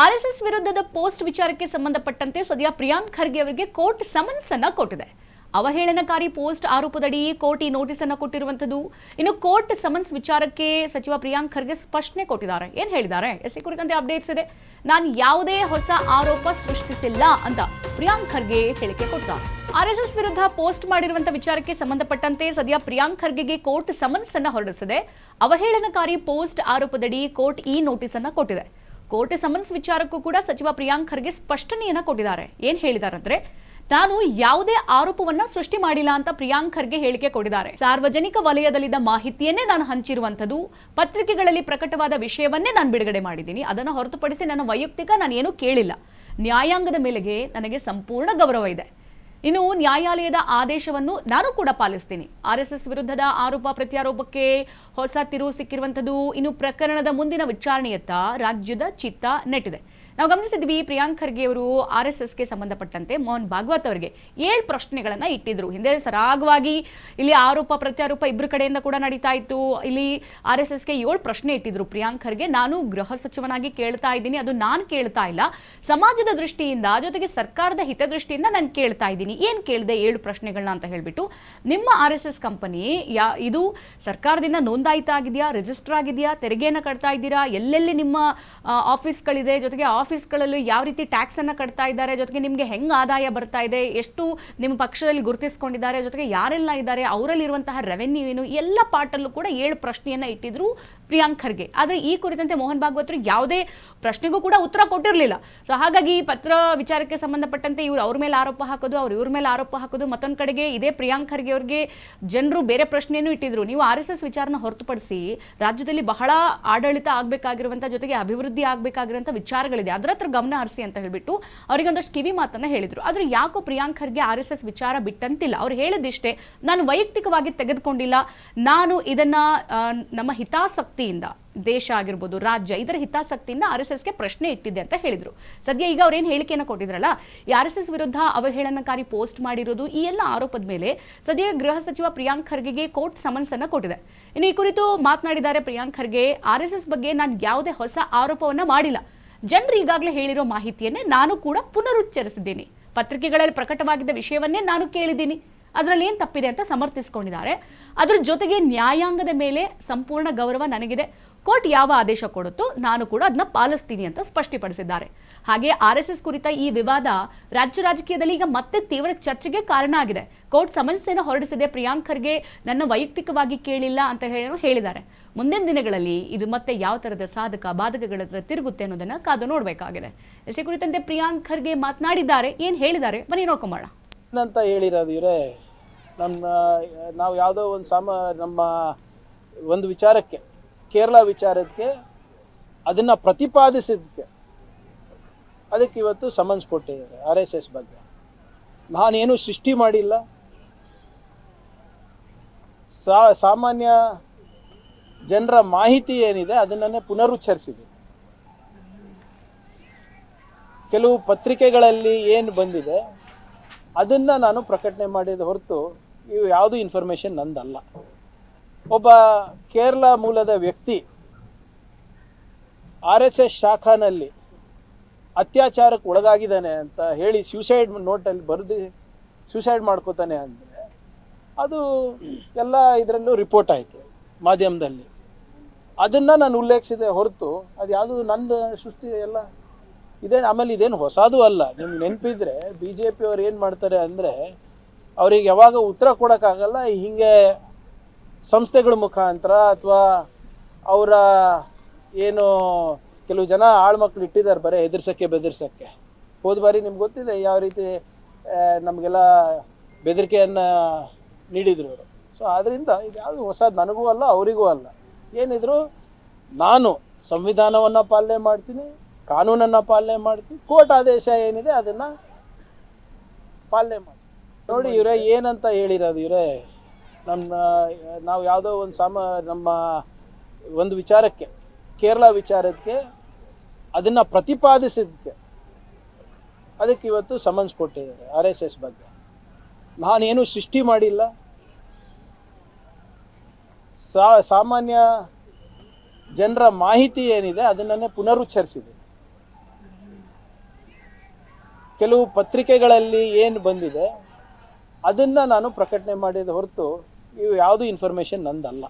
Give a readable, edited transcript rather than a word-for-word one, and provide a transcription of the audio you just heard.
RSS ವಿರುದ್ಧದ post ವಿಚಾರಕ್ಕೆ ಸಂಬಂಧಪಟ್ಟಂತೆ ಸದ್ಯ ಪ್ರಿಯಾಂಕ್ ಖರ್ಗೆ ಅವರಿಗೆ ಕೋರ್ಟ್ ಸಮನ್ಸ್ ಅನ್ನು ಕೊಟ್ಟಿದೆ. ಅವಹೇಳನಕಾರಿ ಪೋಸ್ಟ್ ಆರೋಪದಡಿ ಕೋರ್ಟ್ ಈ ನೋಟಿಸ್ ಅನ್ನು ಕೊಟ್ಟಿರುವಂತದ್ದು. ಇನ್ನು ಕೋರ್ಟ್ ಸಮನ್ಸ್ ವಿಚಾರಕ್ಕೆ ಸಚಿವ ಪ್ರಿಯಾಂಕ್ ಖರ್ಗೆ ಸ್ಪಷ್ಟನೆ ಕೊಟ್ಟಿದ್ದಾರೆ. ಏನ್ ಹೇಳಿದ್ದಾರೆ ಈ ಕುರಿತಂತೆ ಅಪ್ಡೇಟ್ಸ್ ಇದೆ. ನಾನು ಯಾವುದೇ ಹೊಸ ಆರೋಪ ಸೃಷ್ಟಿಸಿಲ್ಲ ಅಂತ ಪ್ರಿಯಾಂಕ್ ಖರ್ಗೆ ಹೇಳಿಕೆ ಕೊಟ್ಟಿದ್ದಾರೆ. ಆರ್ಎಸ್ಎಸ್ ವಿರುದ್ಧ ಪೋಸ್ಟ್ ಮಾಡಿರುವಂತಹ ವಿಚಾರಕ್ಕೆ ಸಂಬಂಧಪಟ್ಟಂತೆ ಸದ್ಯ ಪ್ರಿಯಾಂಕ್ ಖರ್ಗೆಗೆ ಕೋರ್ಟ್ ಸಮನ್ಸ್ ಅನ್ನು ಹೊರಡಿಸಿದೆ. ಅವಹೇಳನಕಾರಿ ಪೋಸ್ಟ್ ಆರೋಪದಡಿ ಕೋರ್ಟ್ ಈ ನೋಟಿಸ್ ಅನ್ನು ಕೊಟ್ಟಿದೆ. ಕೋರ್ಟ್ ಸಮನ್ಸ್ ವಿಚಾರಕ್ಕೂ ಕೂಡ ಸಚಿವ ಪ್ರಿಯಾಂಕ್ ಖರ್ಗೆ ಸ್ಪಷ್ಟನೆಯನ್ನ ಕೊಟ್ಟಿದ್ದಾರೆ. ಏನ್ ಹೇಳಿದ್ದಾರೆ ಅಂದ್ರೆ, ನಾನು ಯಾವುದೇ ಆರೋಪವನ್ನ ಸೃಷ್ಟಿ ಮಾಡಿಲ್ಲ ಅಂತ ಪ್ರಿಯಾಂಕ್ ಖರ್ಗೆ ಹೇಳಿಕೆ ಕೊಟ್ಟಿದ್ದಾರೆ. ಸಾರ್ವಜನಿಕ ವಲಯದಲ್ಲಿದ್ದ ಮಾಹಿತಿಯನ್ನೇ ನಾನು ಹಂಚಿರುವಂತದ್ದು, ಪತ್ರಿಕೆಗಳಲ್ಲಿ ಪ್ರಕಟವಾದ ವಿಷಯವನ್ನೇ ನಾನು ಬಿಡುಗಡೆ ಮಾಡಿದ್ದೀನಿ. ಅದನ್ನು ಹೊರತುಪಡಿಸಿ ನನ್ನ ವೈಯಕ್ತಿಕ ನಾನು ಏನೂ ಕೇಳಿಲ್ಲ. ನ್ಯಾಯಾಂಗದ ಮೇಲೆಗೆ ನನಗೆ ಸಂಪೂರ್ಣ ಗೌರವ ಇದೆ. ಇನ್ನು ನ್ಯಾಯಾಲಯದ ಆದೇಶವನ್ನು ನಾನು ಕೂಡ ಪಾಲಿಸ್ತೀನಿ. ಆರ್ಎಸ್ಎಸ್ ವಿರುದ್ಧದ ಆರೋಪ ಪ್ರತ್ಯಾರೋಪಕ್ಕೆ ಹೊಸ ತಿರುವು ಸಿಕ್ಕಿರುವಂತದ್ದು. ಇನ್ನು ಪ್ರಕರಣದ ಮುಂದಿನ ವಿಚಾರಣೆಯತ್ತ ರಾಜ್ಯದ ಚಿತ್ತ ನೆಟ್ಟಿದೆ. ನಾವು ಗಮನಿಸಿದ್ವಿ, ಪ್ರಿಯಾಂಕ್ ಖರ್ಗೆ ಅವರು ಆರ್ಎಸ್ಎಸ್ಗೆ ಸಂಬಂಧಪಟ್ಟಂತೆ ಮೋಹನ್ ಭಾಗವತ್ ಅವರಿಗೆ 7 ಪ್ರಶ್ನೆಗಳನ್ನ ಇಟ್ಟಿದ್ರು. ಹಿಂದೆ ಸರಾಗವಾಗಿ ಇಲ್ಲಿ ಆರೋಪ ಪ್ರತ್ಯಾರೋಪ ಇಬ್ಬರು ಕಡೆಯಿಂದ ಕೂಡ ನಡೀತಾ ಇತ್ತು. ಇಲ್ಲಿ ಆರ್ಎಸ್ಎಸ್ಗೆ 7 ಪ್ರಶ್ನೆ ಇಟ್ಟಿದ್ರು ಪ್ರಿಯಾಂಕ್ ಖರ್ಗೆ. ನಾನು ಗೃಹ ಸಚಿವನಾಗಿ ಕೇಳ್ತಾ ಇದ್ದೀನಿ, ಅದು ನಾನು ಕೇಳ್ತಾ ಇಲ್ಲ, ಸಮಾಜದ ದೃಷ್ಟಿಯಿಂದ ಜೊತೆಗೆ ಸರ್ಕಾರದ ಹಿತದೃಷ್ಟಿಯಿಂದ ನಾನು ಕೇಳ್ತಾ ಇದ್ದೀನಿ. ಏನ್ ಕೇಳಿದೆ 7 ಪ್ರಶ್ನೆಗಳನ್ನ ಅಂತ ಹೇಳ್ಬಿಟ್ಟು, ನಿಮ್ಮ ಆರ್ಎಸ್ಎಸ್ ಕಂಪನಿ ಇದು ಸರ್ಕಾರದಿಂದ ನೋಂದಾಯಿತ ಆಗಿದೆಯಾ, ರಿಜಿಸ್ಟರ್ ಆಗಿದೆಯಾ, ತೆರಿಗೆಯನ್ನು ಕಟ್ತಾ ಇದ್ದೀರಾ, ಎಲ್ಲೆಲ್ಲಿ ನಿಮ್ಮ ಆಫೀಸ್ಗಳಿದೆ, ಜೊತೆಗೆ ಆಫೀಸ್ಗಳಲ್ಲೂ ಯಾವ ರೀತಿ ಟ್ಯಾಕ್ಸ್ ಅನ್ನ ಕಟ್ತಾ ಇದ್ದಾರೆ, ಜೊತೆಗೆ ನಿಮಗೆ ಹೆಂಗ್ ಆದಾಯ ಬರ್ತಾ ಇದೆ, ಎಷ್ಟು ನಿಮ್ಮ ಪಕ್ಷದಲ್ಲಿ ಗುರುತಿಸಿಕೊಂಡಿದ್ದಾರೆ, ಜೊತೆಗೆ ಯಾರೆಲ್ಲ ಇದ್ದಾರೆ, ಅವರಲ್ಲಿ ಇರುವಂತಹ ರೆವೆನ್ಯೂ ಏನು, ಎಲ್ಲ ಪಾರ್ಟಲ್ಲೂ ಕೂಡ 7 ಪ್ರಶ್ನೆಯನ್ನ ಇಟ್ಟಿದ್ರು ಪ್ರಿಯಾಂಕ್ ಖರ್ಗೆ. ಆದ್ರೆ ಈ ಕುರಿತಂತೆ ಮೋಹನ್ ಭಾಗವತ್ ಯಾವುದೇ ಪ್ರಶ್ನೆಗೂ ಕೂಡ ಉತ್ತರ ಕೊಟ್ಟಿರಲಿಲ್ಲ. ಸೊ ಹಾಗಾಗಿ ಪತ್ರ ವಿಚಾರಕ್ಕೆ ಸಂಬಂಧಪಟ್ಟಂತೆ ಇವ್ರು ಅವ್ರ ಮೇಲೆ ಆರೋಪ ಹಾಕೋದು, ಅವ್ರು ಇವ್ರ ಮೇಲೆ ಆರೋಪ ಹಾಕೋದು, ಮತ್ತೊಂದ್ ಕಡೆಗೆ ಇದೇ ಪ್ರಿಯಾಂಕ್ ಖರ್ಗೆ ಅವ್ರಿಗೆ ಜನರು ಬೇರೆ ಪ್ರಶ್ನೆಯನ್ನು ಇಟ್ಟಿದ್ರು. ನೀವು ಆರ್ಎಸ್ಎಸ್ ವಿಚಾರನ ಹೊರತುಪಡಿಸಿ ರಾಜ್ಯದಲ್ಲಿ ಬಹಳ ಆಡಳಿತ ಆಗ್ಬೇಕಾಗಿರುವಂತ, ಜೊತೆಗೆ ಅಭಿವೃದ್ಧಿ ಆಗ್ಬೇಕಾಗಿರುವಂತ ವಿಚಾರಗಳಿದೆ, ಅದರ ಹತ್ರ ಗಮನ ಹರಿಸಿ ಅಂತ ಹೇಳ್ಬಿಟ್ಟು ಅವರಿಗೆ ಒಂದಷ್ಟು ಕಿವಿ ಮಾತನ್ನ ಹೇಳಿದ್ರು. ಆದ್ರೆ ಯಾಕೋ ಪ್ರಿಯಾಂಕ್ ಖರ್ಗೆ ಆರ್ಎಸ್ಎಸ್ ವಿಚಾರ ಬಿಟ್ಟಂತಿಲ್ಲ. ಅವ್ರು ಹೇಳಿದಿಷ್ಟೇ, ನಾನು ವೈಯಕ್ತಿಕವಾಗಿ ತೆಗೆದುಕೊಂಡಿಲ್ಲ, ನಾನು ಇದನ್ನ ನಮ್ಮ ಹಿತಾಸಕ್ತಿಯಿಂದ, ದೇಶ ಆಗಿರ್ಬೋದು, ರಾಜ್ಯ, ಇದರ ಹಿತಾಸಕ್ತಿಯಿಂದ ಆರ್ಎಸ್ಎಸ್ಗೆ ಪ್ರಶ್ನೆ ಇಟ್ಟಿದೆ ಅಂತ ಹೇಳಿದ್ರು. ಸದ್ಯ ಈಗ ಅವ್ರೇನು ಹೇಳಿಕೆಯನ್ನು ಕೊಟ್ಟಿದ್ರಲ್ಲ, ಈ ಆರ್ಎಸ್ಎಸ್ ವಿರುದ್ಧ ಅವಹೇಳನಕಾರಿ ಪೋಸ್ಟ್ ಮಾಡಿರೋದು, ಈ ಎಲ್ಲ ಆರೋಪದ ಮೇಲೆ ಸದ್ಯ ಗೃಹ ಸಚಿವ ಪ್ರಿಯಾಂಕ್ ಖರ್ಗೆಗೆ ಕೋರ್ಟ್ ಸಮನ್ಸ್ ಅನ್ನ ಕೊಟ್ಟಿದೆ. ಇನ್ನು ಈ ಕುರಿತು ಮಾತನಾಡಿದ್ದಾರೆ ಪ್ರಿಯಾಂಕ್ ಖರ್ಗೆ. ಆರ್ಎಸ್ಎಸ್ ಬಗ್ಗೆ ನಾನು ಯಾವುದೇ ಹೊಸ ಆರೋಪವನ್ನ ಮಾಡಿಲ್ಲ, ಜನರು ಈಗಾಗಲೇ ಹೇಳಿರೋ ಮಾಹಿತಿಯನ್ನೇ ನಾನು ಕೂಡ ಪುನರುಚ್ಚರಿಸಿದ್ದೀನಿ, ಪತ್ರಿಕೆಗಳಲ್ಲಿ ಪ್ರಕಟವಾಗಿದ್ದ ವಿಷಯವನ್ನೇ ನಾನು ಕೇಳಿದ್ದೀನಿ, ಅದರಲ್ಲಿ ಏನ್ ತಪ್ಪಿದೆ ಅಂತ ಸಮರ್ಥಿಸಿಕೊಂಡಿದ್ದಾರೆ. ಅದ್ರ ಜೊತೆಗೆ ನ್ಯಾಯಾಂಗದ ಮೇಲೆ ಸಂಪೂರ್ಣ ಗೌರವ ನನಗಿದೆ, ಕೋರ್ಟ್ ಯಾವ ಆದೇಶ ಕೊಡುತ್ತೋ ನಾನು ಕೂಡ ಅದನ್ನ ಪಾಲಿಸ್ತೀನಿ ಅಂತ ಸ್ಪಷ್ಟಪಡಿಸಿದ್ದಾರೆ. ಹಾಗೆ ಆರ್ಎಸ್ಎಸ್ ಕುರಿತ ಈ ವಿವಾದ ರಾಜ್ಯ ರಾಜಕೀಯದಲ್ಲಿ ಈಗ ಮತ್ತೆ ತೀವ್ರ ಚರ್ಚೆಗೆ ಕಾರಣ ಆಗಿದೆ. ಕೋರ್ಟ್ ಸಮನ್ಸೆಯನ್ನು ಹೊರಡಿಸಿದೆ ಪ್ರಿಯಾಂಕ್ ಖರ್ಗೆ, ನನ್ನ ವೈಯಕ್ತಿಕವಾಗಿ ಕೇಳಿಲ್ಲ ಅಂತ ಹೇಳಿದ್ದಾರೆ. ಮುಂದಿನ ದಿನಗಳಲ್ಲಿ ಇದು ಮತ್ತೆ ಯಾವ ತರದ ಸಾಧಕ ಬಾಧಕಗಳ ಹತ್ರ ತಿರುಗುತ್ತೆ ಅನ್ನೋದನ್ನ ಕಾದು ನೋಡಬೇಕಾಗಿದೆ. ಇದೇ ಕುರಿತಂತೆ ಪ್ರಿಯಾಂಕ್ ಖರ್ಗೆ ಮಾತನಾಡಿದ್ದಾರೆ. ಏನ್ ಹೇಳಿದ್ದಾರೆ ಬನ್ನಿ ನೋಡ್ಕೊಂಬೋಣ. ಅಂತ ಹೇಳಿರೋದು ಇವರೇ, ನಾವು ಯಾವುದೋ ನಮ್ಮ ಒಂದು ವಿಚಾರಕ್ಕೆ, ಕೇರಳ ವಿಚಾರಕ್ಕೆ ಅದನ್ನು ಪ್ರತಿಪಾದಿಸಿದ್ದಕ್ಕೆ ಅದಕ್ಕೆ ಇವತ್ತು ಸಮನ್ಸ್ ಕೊಟ್ಟಿದ್ದಾರೆ. ಆರ್ಎಸ್ಎಸ್ ಬಗ್ಗೆ ನಾನೇನು ಸೃಷ್ಟಿ ಮಾಡಿಲ್ಲ, ಸಾಮಾನ್ಯ ಜನರ ಮಾಹಿತಿ ಏನಿದೆ ಅದನ್ನೇ ಪುನರುಚ್ಚರಿಸಿದೆ. ಕೆಲವು ಪತ್ರಿಕೆಗಳಲ್ಲಿ ಏನು ಬಂದಿದೆ ಅದನ್ನು ನಾನು ಪ್ರಕಟಣೆ ಮಾಡಿದ ಹೊರತು ಇವು ಯಾವುದೂ ಇನ್ಫಾರ್ಮೇಷನ್ ನಂದಲ್ಲ. ಒಬ್ಬ ಕೇರಳ ಮೂಲದ ವ್ಯಕ್ತಿ ಆರ್ಎಸ್ಎಸ್ ಶಾಖಾನಲ್ಲಿ ಅತ್ಯಾಚಾರಕ್ಕೆ ಒಳಗಾಗಿದ್ದಾನೆ ಅಂತ ಹೇಳಿ ಸ್ಯೂಸೈಡ್ ನೋಟಲ್ಲಿ ಬರೆದು ಸ್ಯೂಸೈಡ್ ಮಾಡ್ಕೋತಾನೆ ಅಂದರೆ ಅದು ಎಲ್ಲ ಇದರಲ್ಲೂ ರಿಪೋರ್ಟ್ ಆಯಿತು ಮಾಧ್ಯಮದಲ್ಲಿ. ಅದನ್ನು ನಾನು ಉಲ್ಲೇಖಿಸಿದೆ ಹೊರತು ಅದು ಯಾವುದು ನಂದು ಸೃಷ್ಟಿ ಎಲ್ಲ ಇದೇನು. ಆಮೇಲೆ ಇದೇನು ಹೊಸದು ಅಲ್ಲ. ನಿಮ್ಗೆ ನೆನಪಿದ್ರೆ BJP ಅವ್ರು ಏನು ಮಾಡ್ತಾರೆ ಅಂದರೆ, ಅವ್ರಿಗೆ ಯಾವಾಗ ಉತ್ತರ ಕೊಡೋಕ್ಕಾಗಲ್ಲ, ಹೀಗೆ ಸಂಸ್ಥೆಗಳ ಮುಖಾಂತರ ಅಥವಾ ಅವರ ಏನು ಕೆಲವು ಜನ ಆಳ್ಮಕ್ಳು ಇಟ್ಟಿದ್ದಾರೆ ಬರೀ ಹೆದರ್ಸೋಕ್ಕೆ ಬೆದರ್ಸೋಕ್ಕೆ. ಹೋದ ಬಾರಿ ನಿಮ್ಗೆ ಗೊತ್ತಿದೆ ಯಾವ ರೀತಿ ನಮಗೆಲ್ಲ ಬೆದರಿಕೆಯನ್ನು ನೀಡಿದ್ರು ಅವರು. ಸೊ ಆದ್ದರಿಂದ ಇದು ಯಾವುದು ಹೊಸದು ನನಗೂ ಅಲ್ಲ ಅವರಿಗೂ ಅಲ್ಲ. ಏನಿದ್ರು ನಾನು ಸಂವಿಧಾನವನ್ನು ಪಾಲನೆ ಮಾಡ್ತೀನಿ, ಕಾನೂನನ್ನು ಪಾಲನೆ ಮಾಡ್ತೀನಿ, ಕೋರ್ಟ್ ಆದೇಶ ಏನಿದೆ ಅದನ್ನು ಪಾಲನೆ ಮಾಡಿ. ನೋಡಿ ಇವರೇ ಏನಂತ ಹೇಳಿರೋದು ಇವರೇ, ನಾವು ಯಾವುದೋ ನಮ್ಮ ಒಂದು ವಿಚಾರಕ್ಕೆ, ಕೇರಳ ವಿಚಾರಕ್ಕೆ ಅದನ್ನು ಪ್ರತಿಪಾದಿಸಿದ್ದಕ್ಕೆ ಅದಕ್ಕೆ ಇವತ್ತು ಸಮನ್ಸ್ ಕೊಟ್ಟಿದ್ದಾರೆ. ಆರ್ಎಸ್ಎಸ್ ಬಗ್ಗೆ ನಾನೇನು ಸೃಷ್ಟಿ ಮಾಡಿಲ್ಲ, ಸಾಮಾನ್ಯ ಜನರ ಮಾಹಿತಿ ಏನಿದೆ ಅದನ್ನೇ ಪುನರುಚ್ಚರಿಸಿದೆ. ಕೆಲವು ಪತ್ರಿಕೆಗಳಲ್ಲಿ ಏನು ಬಂದಿದೆ ಅದನ್ನು ನಾನು ಪ್ರಕಟಣೆ ಮಾಡಿದ ಹೊರತು ಇವು ಯಾವುದು ಇನ್ಫಾರ್ಮೇಷನ್ ನಂದಲ್ಲ.